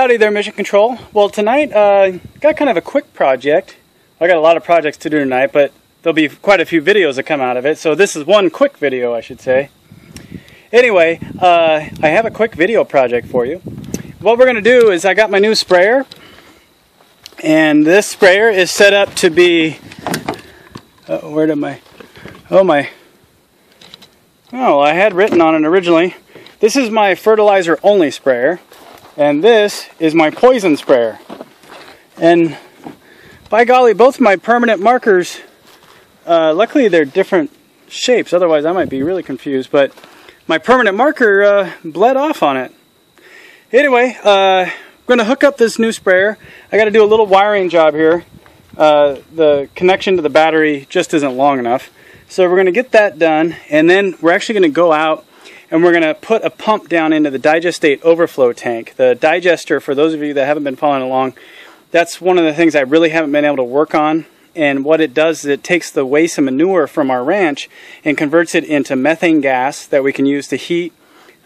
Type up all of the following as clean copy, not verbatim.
Howdy there, Mission Control. Well, tonight, got kind of a quick project. I got a lot of projects to do tonight, but there'll be quite a few videos that come out of it. So this is one quick video, I should say. Anyway, I have a quick video project for you. What we're going to do is I got my new sprayer. And this sprayer is set up to be... where did my... Oh, I had written on it originally. This is my fertilizer only sprayer. And this is my poison sprayer. And by golly, both my permanent markers, luckily they're different shapes, otherwise I might be really confused, but my permanent marker bled off on it. Anyway, I'm going to hook up this new sprayer. I got to do a little wiring job here. The connection to the battery just isn't long enough. So we're going to get that done, and then we're actually going to go out and we're going to put a pump down into the digestate overflow tank. The digester, for those of you that haven't been following along, that's one of the things I really haven't been able to work on. And what it does is it takes the waste and manure from our ranch and converts it into methane gas that we can use to heat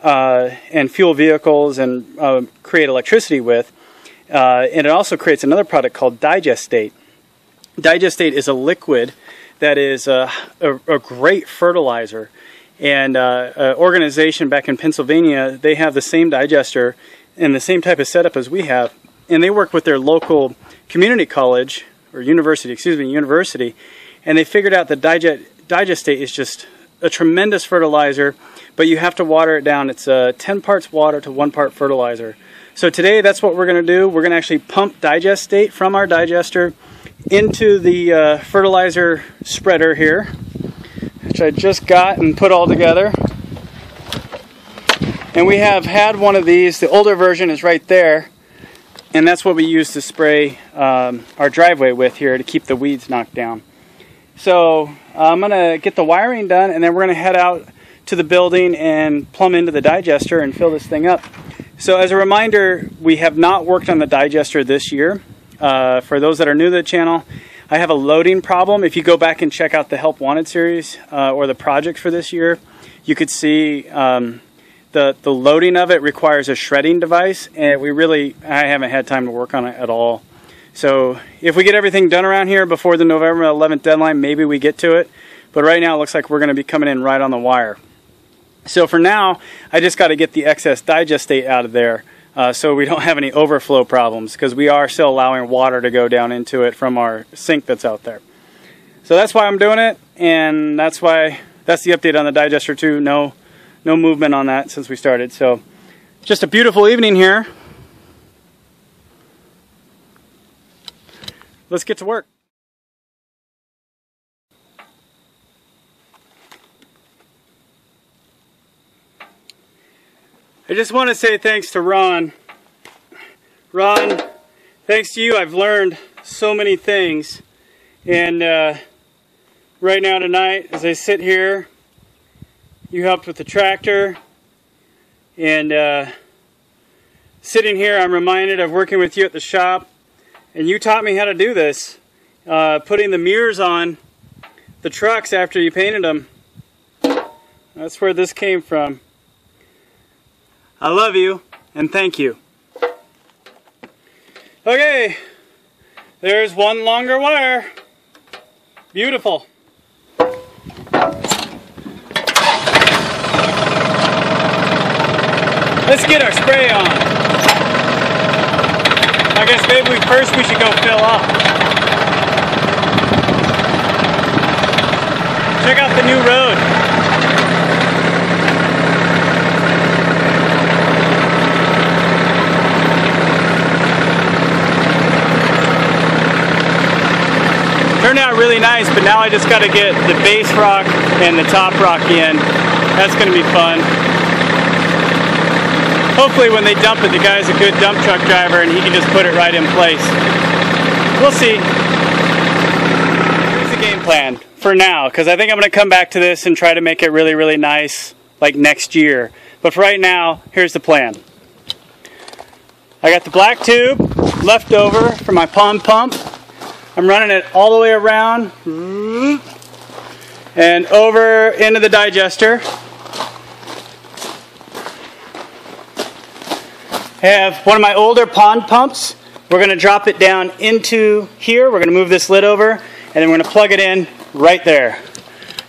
and fuel vehicles and create electricity with. And it also creates another product called digestate. Digestate is a liquid that is a great fertilizer. And an organization back in Pennsylvania, they have the same digester and the same type of setup as we have. And they work with their local community college, or university, and they figured out that digestate is just a tremendous fertilizer, but you have to water it down. It's 10 parts water to 1 part fertilizer. So today that's what we're going to do. We're going to actually pump digestate from our digester into the fertilizer spreader here, which I just got and put all together. And we have had one of these. The older version is right there, and that's what we use to spray our driveway with here to keep the weeds knocked down. So I'm going to get the wiring done, and then we're going to head out to the building and plumb into the digester and fill this thing up. So as a reminder, we have not worked on the digester this year. For those that are new to the channel, I have a loading problem. If you go back and check out the Help Wanted series or the project for this year, you could see the loading of it requires a shredding device, and I haven't had time to work on it at all. So if we get everything done around here before the November 11th deadline, maybe we get to it. But right now it looks like we're going to be coming in right on the wire. So for now, I just got to get the excess digestate out of there so we don't have any overflow problems, because we are still allowing water to go down into it from our sink that's out there. So that's why I'm doing it, and that's the update on the digester too. No movement on that since we started. So just a beautiful evening here. Let's get to work. I just want to say thanks to Ron. Ron, thanks to you, I've learned so many things. And right now tonight, as I sit here, you helped with the tractor. And sitting here, I'm reminded of working with you at the shop. And you taught me how to do this. Putting the mirrors on the trucks after you painted them. That's where this came from. I love you, and thank you. Okay, there's one longer wire. Beautiful. Let's get our spray on. I guess maybe first we should go fill up. Check out the new road. Turned out really nice, but now I just got to get the base rock and the top rock in. That's going to be fun. Hopefully when they dump it, the guy's a good dump truck driver and he can just put it right in place. We'll see. Here's the game plan for now, because I think I'm going to come back to this and try to make it really, really nice like next year. But for right now, here's the plan. I got the black tube left over for my pond pump. I'm running it all the way around and over into the digester. I have one of my older pond pumps. We're going to drop it down into here. We're going to move this lid over, and then we're going to plug it in right there.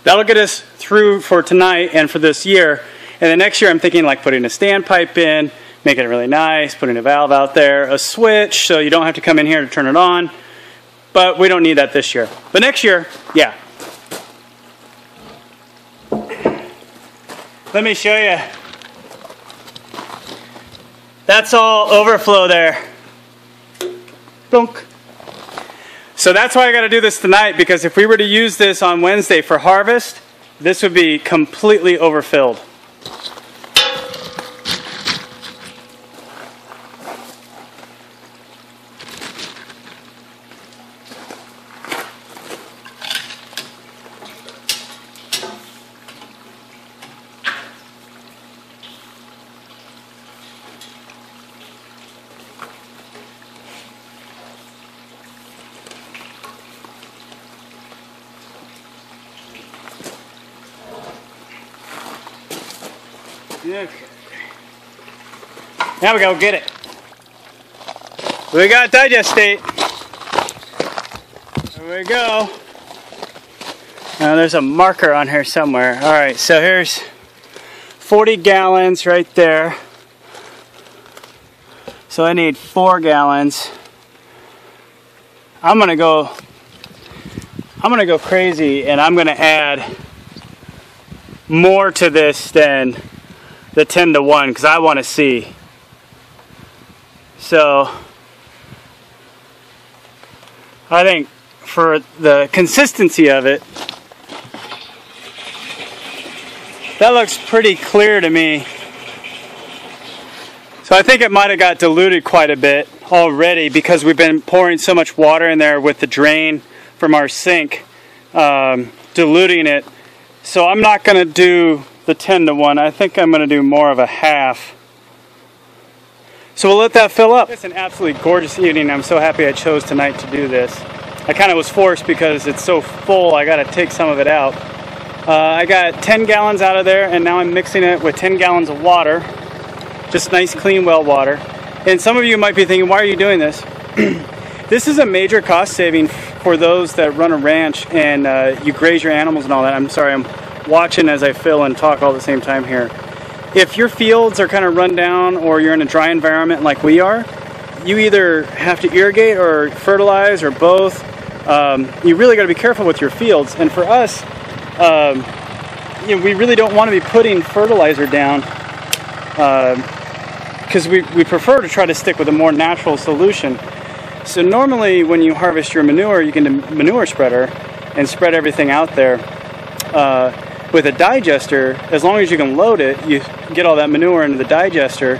That'll get us through for tonight and for this year. And then next year I'm thinking like putting a standpipe in, making it really nice, putting a valve out there, a switch, so you don't have to come in here to turn it on. But we don't need that this year. But next year, yeah. Let me show you. That's all overflow there. Dunk. So that's why I got to do this tonight, because if we were to use this on Wednesday for harvest, this would be completely overfilled. Okay. Now we go get it. We got digest state. There we go. Now there's a marker on here somewhere. Alright, so here's 40 gallons right there. So I need 4 gallons. I'm gonna go crazy, and I'm gonna add more to this than the 10-to-1, because I want to see. So I think for the consistency of it, that looks pretty clear to me. So I think it might have got diluted quite a bit already, because we've been pouring so much water in there with the drain from our sink, diluting it. So I'm not going to do the 10-to-1. I think I'm going to do more of a half. So we'll let that fill up. It's an absolutely gorgeous evening. I'm so happy I chose tonight to do this. I kind of was forced because it's so full. I got to take some of it out. I got 10 gallons out of there, and now I'm mixing it with 10 gallons of water. Just nice, clean well water. And some of you might be thinking, why are you doing this? This is a major cost saving for those that run a ranch and you graze your animals and all that. I'm sorry, I'm watching as I fill and talk all at the same time here. If your fields are kind of run down, or you're in a dry environment like we are, you either have to irrigate or fertilize or both. You really got to be careful with your fields. And for us, we really don't want to be putting fertilizer down, because we prefer to try to stick with a more natural solution. So normally when you harvest your manure, you can do manure spreader and spread everything out there. With a digester, as long as you can load it, you get all that manure into the digester,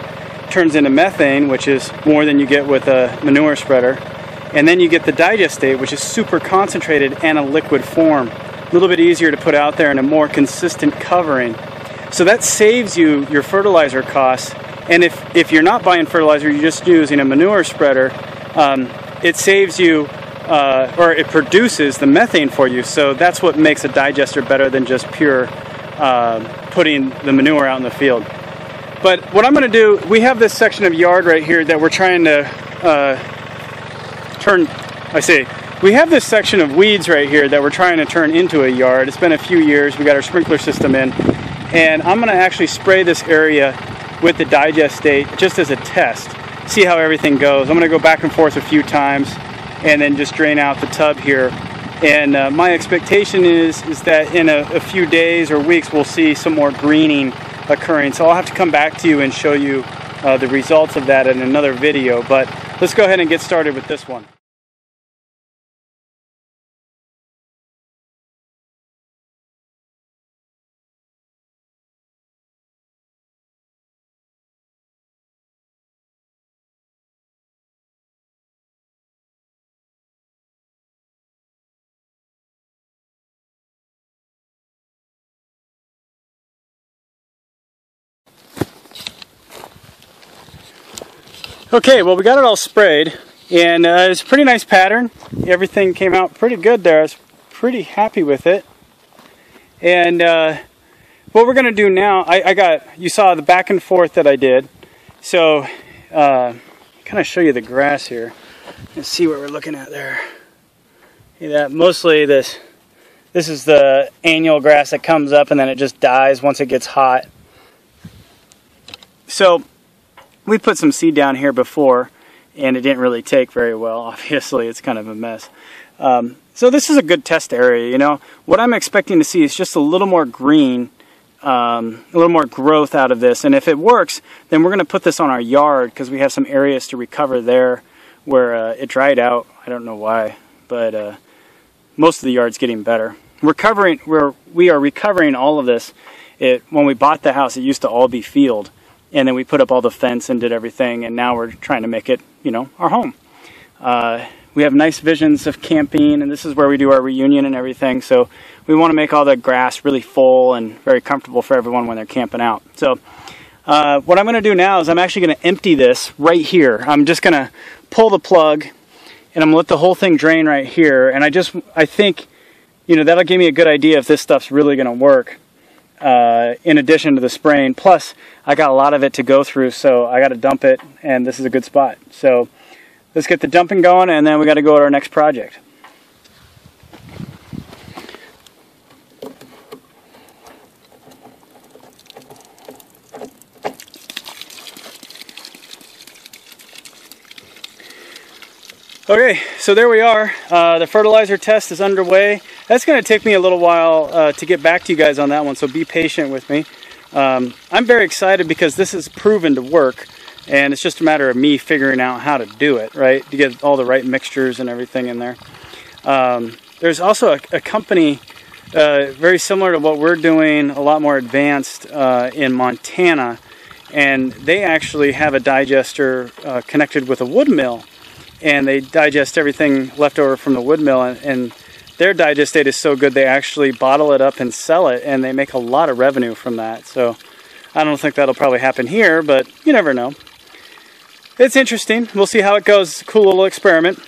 turns into methane, which is more than you get with a manure spreader, and then you get the digest state, which is super concentrated and a liquid form. A little bit easier to put out there and a more consistent covering. So that saves you your fertilizer costs. And if you're not buying fertilizer, you're just using a manure spreader, it saves you, or it produces the methane for you. So that's what makes a digester better than just pure putting the manure out in the field. But what I'm going to do, we have this section of yard right here that we're trying to we have this section of weeds right here that we're trying to turn into a yard. It's been a few years. We got our sprinkler system in, and I'm going to actually spray this area with the digest state just as a test, see how everything goes. I'm going to go back and forth a few times and then just drain out the tub here. And my expectation is that in a few days or weeks we'll see some more greening occurring. So I'll have to come back to you and show you the results of that in another video. But let's go ahead and get started with this one. Okay, well, we got it all sprayed, and it's a pretty nice pattern. Everything came out pretty good there. I was pretty happy with it. And what we're going to do now, you saw the back and forth that I did. So kind of show you the grass here and see what we're looking at there. See that? Mostly this is the annual grass that comes up and then it just dies once it gets hot. So we put some seed down here before and it didn't really take very well. Obviously, it's kind of a mess. So this is a good test area, you know. What I'm expecting to see is just a little more green, a little more growth out of this. And if it works, then we're going to put this on our yard because we have some areas to recover there where it dried out. I don't know why, but most of the yard's getting better. We are recovering all of this. When we bought the house, it used to all be field. And then we put up all the fence and did everything, and now we're trying to make it, you know, our home. We have nice visions of camping, and this is where we do our reunion and everything. So we want to make all the grass really full and very comfortable for everyone when they're camping out. So what I'm going to do now is I'm actually going to empty this right here. I'm just going to pull the plug, and I'm going to let the whole thing drain right here. And I think, you know, that'll give me a good idea if this stuff's really going to work. In addition to the spraying, plus I got a lot of it to go through, so I got to dump it, and this is a good spot. So let's get the dumping going, and then we got to go to our next project. Okay, so there we are. The fertilizer test is underway. That's going to take me a little while to get back to you guys on that one, so be patient with me. I'm very excited because this is proven to work, and it's just a matter of me figuring out how to do it, right? To get all the right mixtures and everything in there. There's also a company very similar to what we're doing, a lot more advanced in Montana, and they actually have a digester connected with a wood mill. And they digest everything left over from the wood mill, and their digestate is so good they actually bottle it up and sell it, and they make a lot of revenue from that. So I don't think that'll probably happen here, but you never know. It's interesting. We'll see how it goes. Cool little experiment.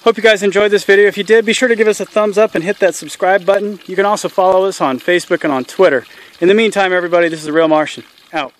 Hope you guys enjoyed this video. If you did, be sure to give us a thumbs up and hit that subscribe button. You can also follow us on Facebook and on Twitter. In the meantime, everybody, this is The Real Martian. Out.